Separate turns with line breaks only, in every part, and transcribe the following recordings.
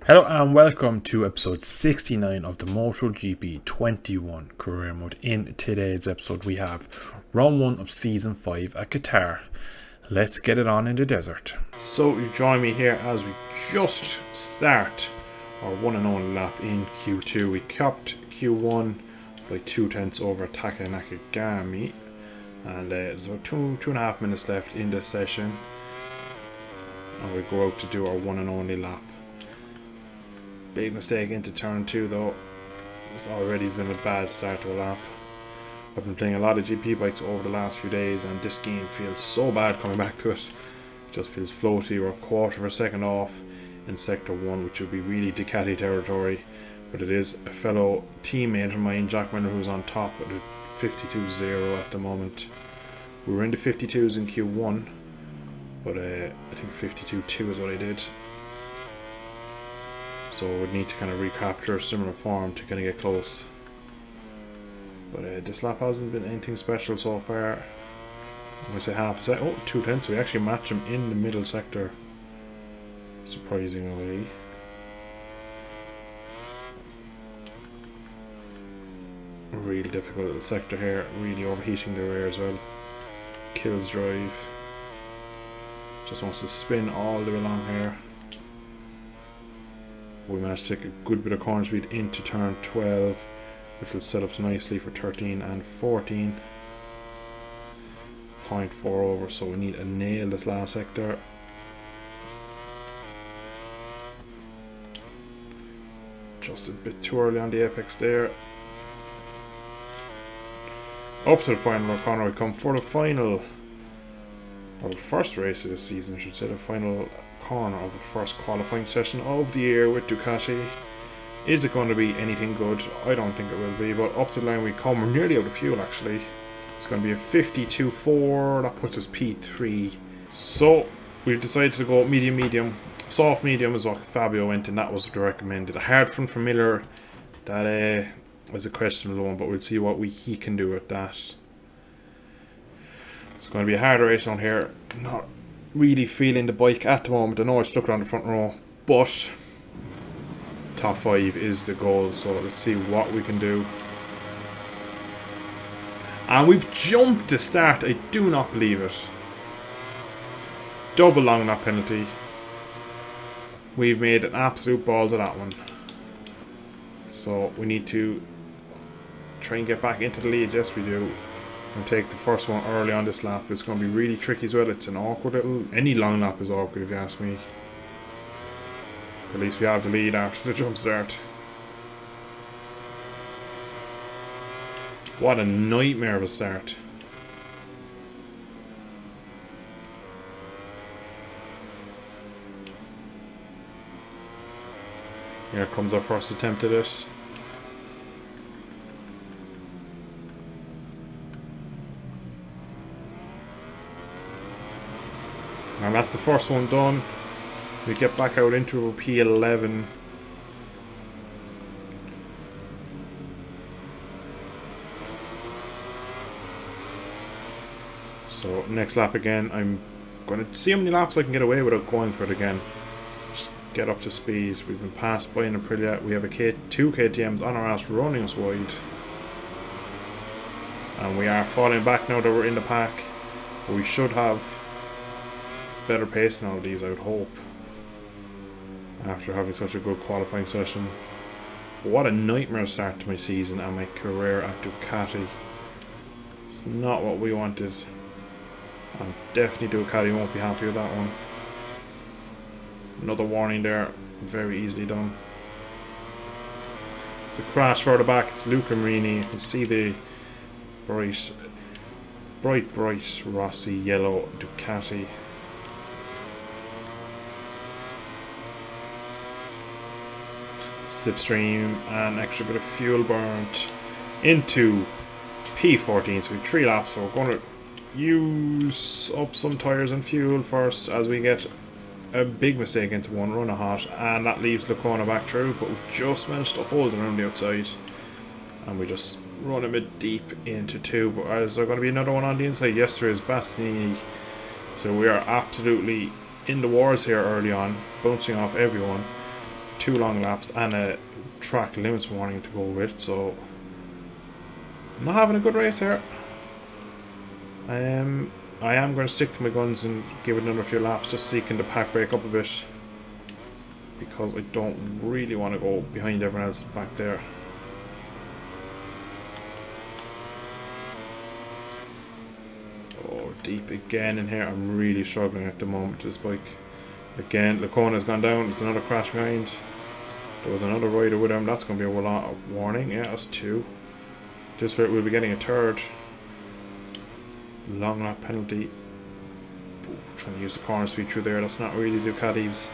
Hello and welcome to episode 69 of the MotoGP 21 Career Mode. In today's episode we have round 1 of season 5 at Qatar. Let's get it on in the desert. So you join me here as we just start our one and only lap in Q2. We capped Q1 by 2/10 over Taka Nakagami, and there's about two and a half minutes left in this session, and we go out to do our one and only lap. Big mistake into turn 2 though. It's already been a bad start to a lap. I've been playing a lot of GP bikes over the last few days, and this game feels so bad coming back to it. It just feels floaty. We're a quarter of a second off in sector 1, which would be really Ducati territory, but it is a fellow teammate of mine, Jack Miller, who's on top at a 52.0 at the moment. We were in the 52s in Q1, but I think 52.2 is what I did. So we'd need to kind of recapture a similar form to kind of get close. But this lap hasn't been anything special so far. I'm going to say half a second. Oh, 2/10, so we actually match him in the middle sector. Surprisingly. A really difficult sector here. Really overheating the rear as well. Kills drive. Just wants to spin all the way along here. We managed to take a good bit of corner speed into turn 12, which will set up nicely for 13 and 14. 0.4 over, so we need a nail this last sector. Just a bit too early on the apex there. Up to the final corner we come for the final, or the first race of this season I should say, the final corner of the first qualifying session of the year with Ducati. Is it going to be anything good? I don't think it will be, but up to the line we come. We're nearly out of fuel actually. It's going to be a 52.4, that puts us P3. So we've decided to go medium. Soft medium is what Fabio went, and that was the recommended. A hard front for Miller, that was a questionable one, but we'll see what he can do with that. It's going to be a harder race on here. Not really feeling the bike at the moment. I know I stuck it on the front row, but top 5 is the goal, so let's see what we can do. And we've jumped the start. I do not believe it. Double long lap penalty. We've made an absolute balls of that one. So we need to try and get back into the lead. Yes, we do. And take the first one early on this lap. It's going to be really tricky as well. It's an awkward little... Any long lap is awkward if you ask me. At least we have the lead after the jump start. What a nightmare of a start. Here comes our first attempt at it. And that's the first one done. We get back out into P11. So next lap again, I'm going to see how many laps I can get away without going for it again. Just get up to speed. We've been passed by an Aprilia. We have two KTMs on our ass running us wide. And we are falling back now that we're in the pack. But we should have better pace than all of these, I would hope, after having such a good qualifying session. But what a nightmare start to my season and my career at Ducati. It's not what we wanted, and definitely Ducati won't be happy with that one. Another warning there, very easily done. It's a crash further back. It's Luca Marini. You can see the bright Rossi yellow Ducati. Slipstream and extra bit of fuel burnt into P14, so we have 3 laps, so we're going to use up some tyres and fuel first as we get a big mistake into one run of hot, and that leaves Lacona back through, but we just managed to hold it around the outside and we just run a bit deep into 2. But is there going to be another one on the inside? Yes, there is. Bastianini. So we are absolutely in the wars here early on, bouncing off everyone. 2 long laps and a track limits warning to go with, so I'm not having a good race here. I am going to stick to my guns and give it another few laps, just seeking the pack break up a bit, because I don't really want to go behind everyone else back there. Oh, deep again in here. I'm really struggling at the moment with this bike. Again, Lacona's gone down. There's another crash behind. There was another rider with him. That's going to be a warning. Yeah, that's 2. Just for it, we'll be getting a 3rd. Long lap penalty. Ooh, trying to use the corner speed through there. That's not really Ducati's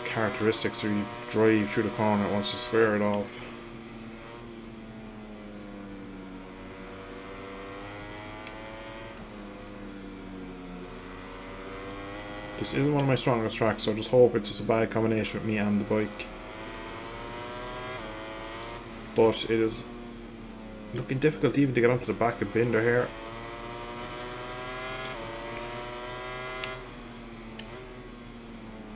characteristics. So you drive through the corner, it wants to square it off. This isn't one of my strongest tracks, so I just hope it's just a bad combination with me and the bike. But it is looking difficult even to get onto the back of Binder here.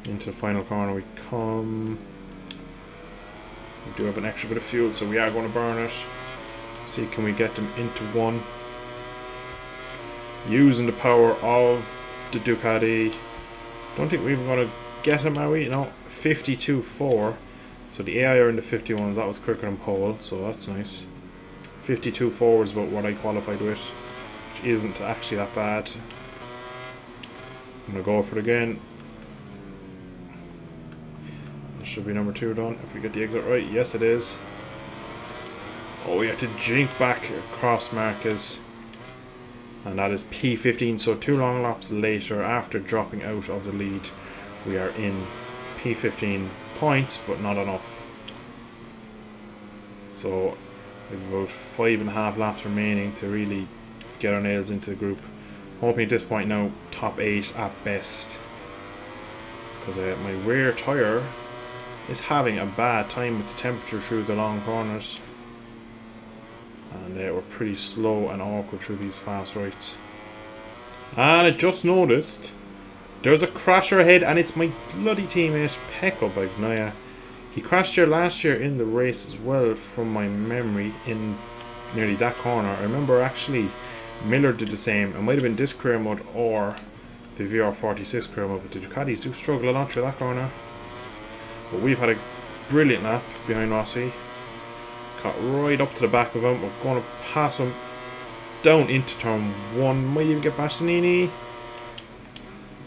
Into the final corner we come. We do have an extra bit of fuel, so we are going to burn it. See, can we get them into one? Using the power of the Ducati. Don't think we're even going to get him, are we? No, 52.4. So the AI are in the 51s. That was quicker than pole, so that's nice. 52.4 is about what I qualified with, which isn't actually that bad. I'm going to go for it again. This should be number 2 done, if we get the exit right. Yes, it is. Oh, we have to jink back across Marquez. And that is P15, so 2 long laps later, after dropping out of the lead, we are in P15 points, but not enough. So we have about 5.5 laps remaining to really get our nails into the group. Hoping at this point now, top 8 at best. Because my rear tyre is having a bad time with the temperature through the long corners. And we're pretty slow and awkward through these fast rights. And I just noticed there's a crasher ahead, and it's my bloody teammate Pecco Bagnaia. He crashed here last year in the race as well, from my memory, in nearly that corner. I remember actually Miller did the same. It might have been this career mode or the VR46 career mode, but the Ducatis do struggle a lot through that corner. But we've had a brilliant lap behind Rossi. Got right up to the back of him. We're going to pass him down into turn 1. Might even get Bastianini.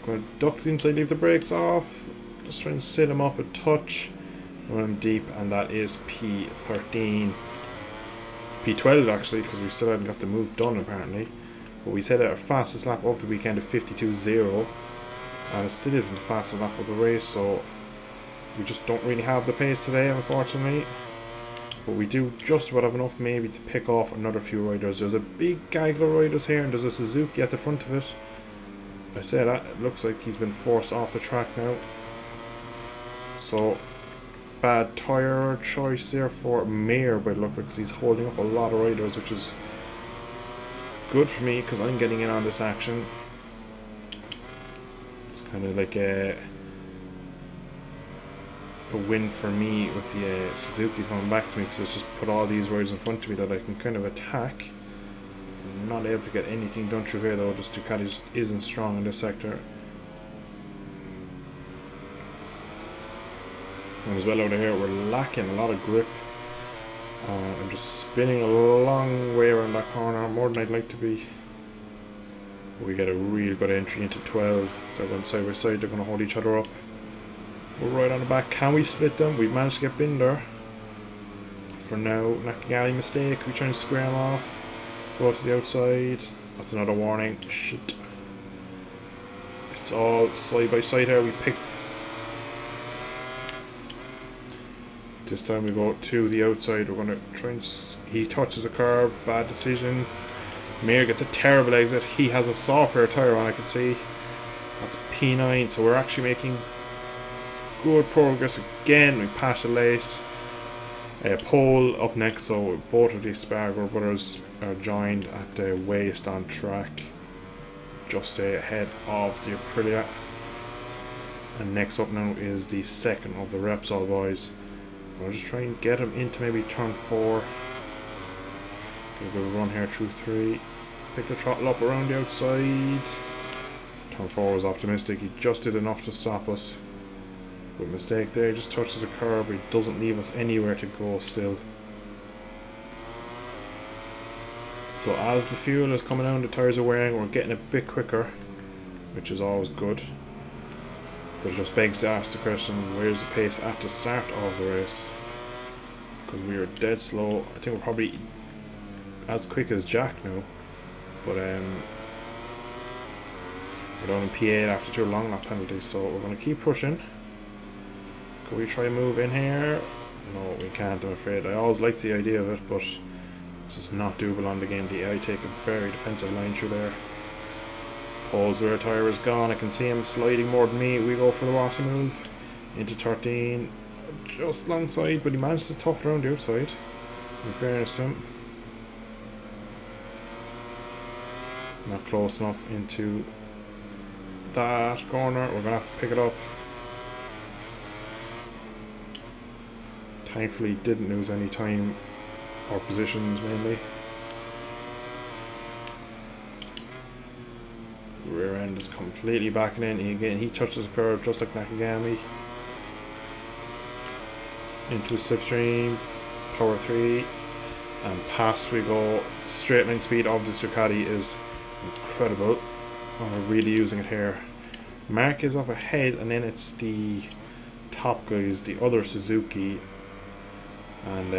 Going to duck the inside, leave the brakes off. Just trying to sit him up a touch. Run him deep, and that is P13. P12 actually, because we still hadn't got the move done apparently. But we set our fastest lap of the weekend of 52.0. And it still isn't the fastest lap of the race, so we just don't really have the pace today, unfortunately. But we do just about have enough maybe to pick off another few riders. There's a big gaggle of riders here, and there's a Suzuki at the front of it. I say that, it looks like he's been forced off the track now. So, bad tyre choice there for Mayer by the look, because he's holding up a lot of riders, which is good for me because I'm getting in on this action. It's kind of like a win for me with the Suzuki coming back to me, because it's just put all these riders in front of me that I can kind of attack. I'm not able to get anything done through here though. This Ducati just isn't strong in this sector. And as well over here we're lacking a lot of grip. I'm just spinning a long way around that corner, more than I'd like to be. But we get a really good entry into 12. They're going side by side, they're going to hold each other up. We're right on the back. Can we split them? We've managed to get Binder. For now, Nakagami mistake. We try and square him off. Go to the outside. That's another warning. Shit. It's all side by side here. We pick. This time we go to the outside. We're going to try and. He touches a curb. Bad decision. Mir gets a terrible exit. He has a software tyre on, I can see. That's P9. So we're actually making good progress again. We pass the lace. Pole up next, so both of the Spargo brothers are joined at the waist on track, just ahead of the Aprilia. And next up now is the second of the Repsol boys. I'm going to just try and get him into maybe turn 4. Give a bit of a run here through 3. Pick the throttle up around the outside. Turn 4 was optimistic. He just did enough to stop us. With mistake there, he just touches the curb. He doesn't leave us anywhere to go still. So as the fuel is coming out, the tyres are wearing, we're getting a bit quicker, which is always good. But it just begs to ask the question, where's the pace at the start of the race? Because we were dead slow. I think we're probably as quick as Jack now. But we're down in P8 after 2 long lap penalties, so we're going to keep pushing. Could we try and move in here? No, we can't, I'm afraid. I always liked the idea of it, but it's just not doable on the game. The AI take a very defensive line through there. Paul's rear tyre is gone. I can see him sliding more than me. We go for the Wassy move into 13, just alongside, but he managed to tough around the outside, in fairness to him. Not close enough into that corner. We're gonna have to pick it up. Thankfully didn't lose any time or positions mainly. The rear end is completely backing in. Again, he touches the curb just like Nakagami. Into a slipstream, power 3, and past we go. Straight line speed of this Ducati is incredible. Oh, we're really using it here. Mark is up ahead, and then it's the top guys, the other Suzuki, and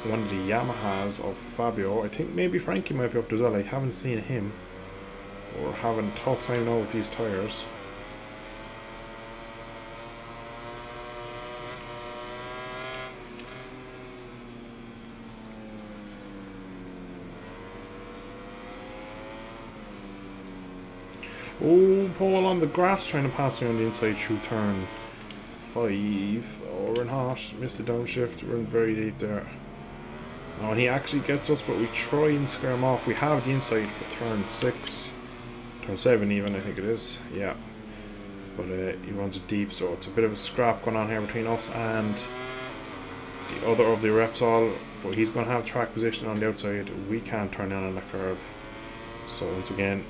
one of the Yamahas of Fabio. I think maybe Frankie might be up as well. I haven't seen him. But we're having a tough time now with these tyres. Oh, Paul on the grass trying to pass me on the inside through turn 5. Oh, we're in hot. Missed the downshift. We're in very deep there. Oh, and he actually gets us, but we try and scare him off. We have the inside for turn 6. Turn 7 even, I think it is. Yeah. But he runs it deep, so it's a bit of a scrap going on here between us and the other of the Repsol. But he's going to have track position on the outside. We can't turn in on that curb. So once again,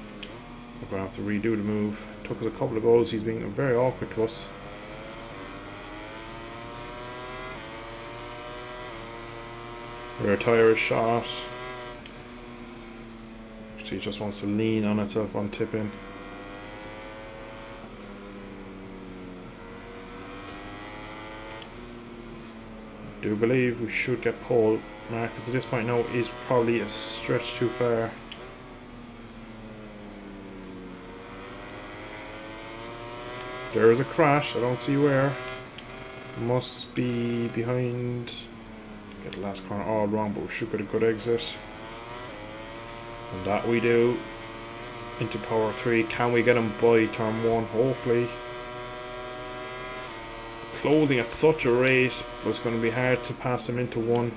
we're going to have to redo the move. Took us a couple of goals. He's being very awkward to us. Rear tyre is shot. Actually, just wants to lean on itself on tip-in. I do believe we should get pole. Marcus at this point now is probably a stretch too far. There is a crash, I don't see where. Must be behind. Get the last corner all wrong, but we should get a good exit. And that we do. Into power 3. Can we get him by turn 1? Hopefully. Closing at such a rate, but it's going to be hard to pass him into 1.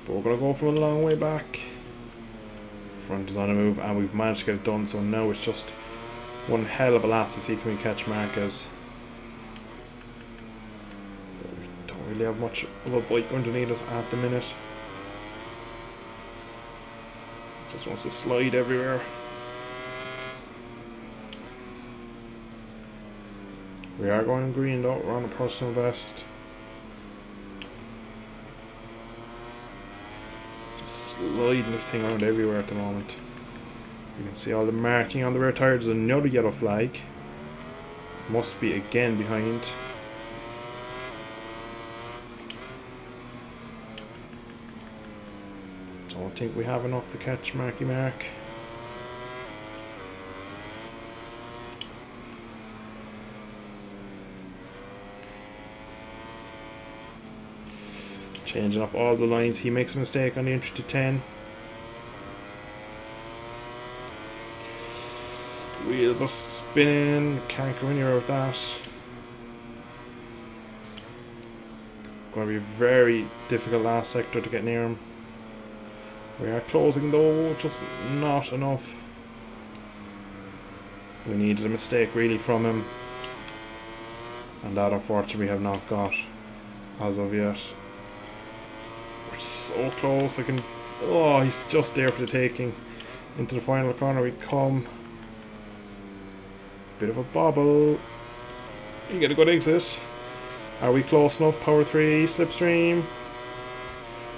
But we're going to go from a long way back. Front is on a move, and we've managed to get it done, so now it's just one hell of a lap to see can we catch Marquez. But we don't really have much of a bike underneath us at the minute. Just wants to slide everywhere. We are going green though, we're on a personal best. Just sliding this thing around everywhere at the moment. You can see all the marking on the rear tyre. There's another yellow flag. Must be again behind. Don't think we have enough to catch Marky Mark. Changing up all the lines. He makes a mistake on the entry to 10. Wheels are spinning. Can't go anywhere with that. It's going to be a very difficult last sector to get near him. We are closing though, just not enough. We needed a mistake really from him, and that unfortunately we have not got as of yet. We're so close. Oh, he's just there for the taking. Into the final corner we come. Bit of a bobble. You get a good exit. Are we close enough? Power 3, slipstream.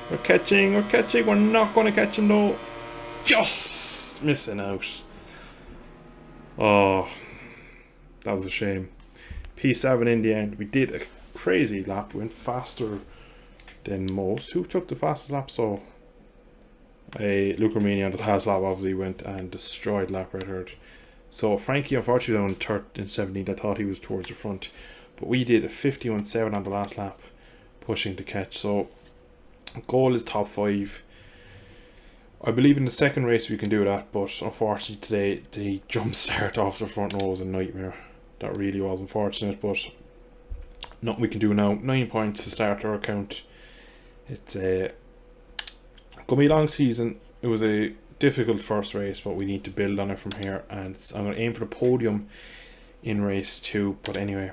We're catching. We're not going to catch him though. Just missing out. Oh, that was a shame. P7 in the end. We did a crazy lap. We went faster than most. Who took the fastest lap? So, Luca Mini on the last lap obviously went and destroyed lap record. So Frankie unfortunately on third in 17th. I thought he was towards the front, but we did a 51.7 on the last lap, pushing to catch. So goal is top 5. I believe in the second race we can do that, but unfortunately today the jump start off the front row was a nightmare. That really was unfortunate, but nothing we can do now. 9 points to start our account. It's gonna be a long season. It was a difficult first race, but we need to build on it from here, and I'm going to aim for the podium in race 2. But anyway,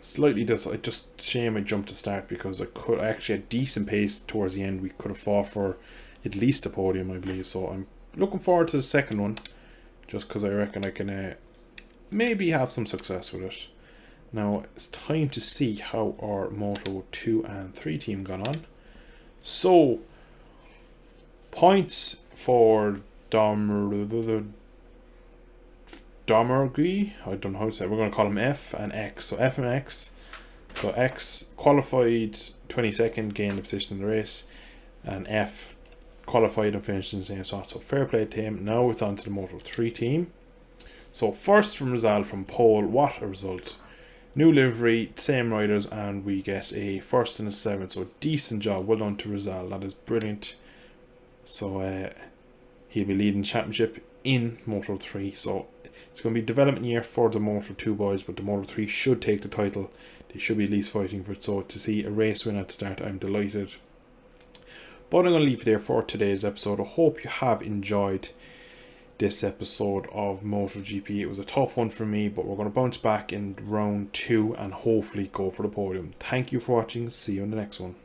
slightly just shame I jumped to start, because I actually had decent pace towards the end. We could have fought for at least a podium, I believe. So I'm looking forward to the second one, just because I reckon I can maybe have some success with it. Now it's time to see how our Moto 2 and 3 team got on. So points for Domergue, I don't know how to say it. We're going to call him F and X. So F and X. So X qualified 22nd, gained the position in the race, and F qualified and finished in the same spot. So fair play to him. Now it's on to the Moto 3 team. So first from result from pole, what a result. New livery, same riders, and we get a first and a 7th. So decent job, well done to Rizal. That is brilliant. So he'll be leading the championship in Moto 3. So it's going to be a development year for the Moto 2 boys, but the Moto 3 should take the title. They should be at least fighting for it. So to see a race win at the start, I'm delighted. But I'm going to leave it there for today's episode. I hope you have enjoyed this episode of MotoGP. It was a tough one for me, but we're going to bounce back in round 2 and hopefully go for the podium. Thank you for watching. See you in the next one.